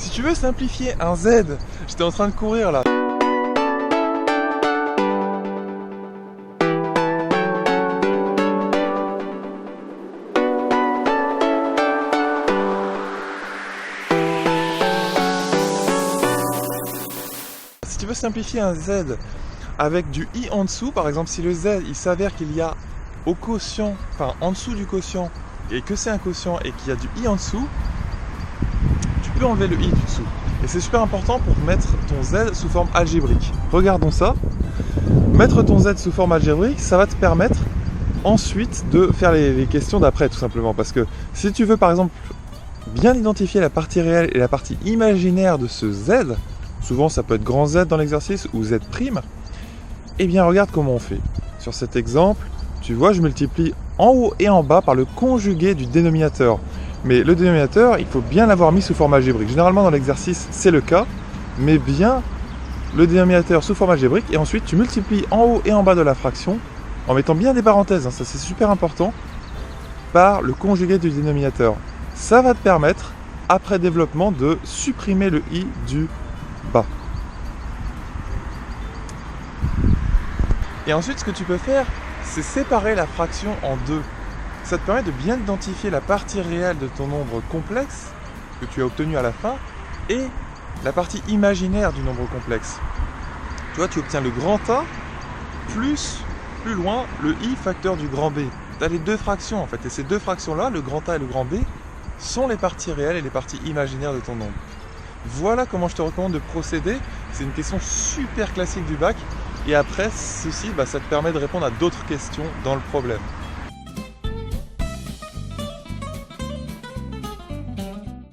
Si tu veux simplifier un Z, j'étais en train de courir là. Si tu veux simplifier un Z avec du i en dessous, par exemple si le Z il s'avère qu'il y a au quotient, enfin en dessous du quotient, et que c'est un quotient et qu'il y a du i en dessous, tu peux enlever le i du dessous. Et c'est super important pour mettre ton Z sous forme algébrique. Regardons ça. Mettre ton Z sous forme algébrique, ça va te permettre ensuite de faire les questions d'après tout simplement. Parce que si tu veux par exemple bien identifier la partie réelle et la partie imaginaire de ce Z, souvent ça peut être grand Z dans l'exercice ou Z', eh bien regarde comment on fait. Sur cet exemple, tu vois, je multiplie en haut et en bas par le conjugué du dénominateur. Mais le dénominateur, il faut bien l'avoir mis sous forme algébrique. Généralement dans l'exercice, c'est le cas, mais bien le dénominateur sous forme algébrique. Et ensuite, tu multiplies en haut et en bas de la fraction, en mettant bien des parenthèses, hein, ça c'est super important, par le conjugué du dénominateur. Ça va te permettre, après développement, de supprimer le i du bas. Et ensuite, ce que tu peux faire, c'est séparer la fraction en deux. Ça te permet de bien identifier la partie réelle de ton nombre complexe que tu as obtenu à la fin et la partie imaginaire du nombre complexe. Tu vois, tu obtiens le grand A plus loin le i facteur du grand B. Tu as les deux fractions en fait, et ces deux fractions-là, le grand A et le grand B, sont les parties réelles et les parties imaginaires de ton nombre. Voilà comment je te recommande de procéder. C'est une question super classique du bac. Et après, ceci, ça te permet de répondre à d'autres questions dans le problème.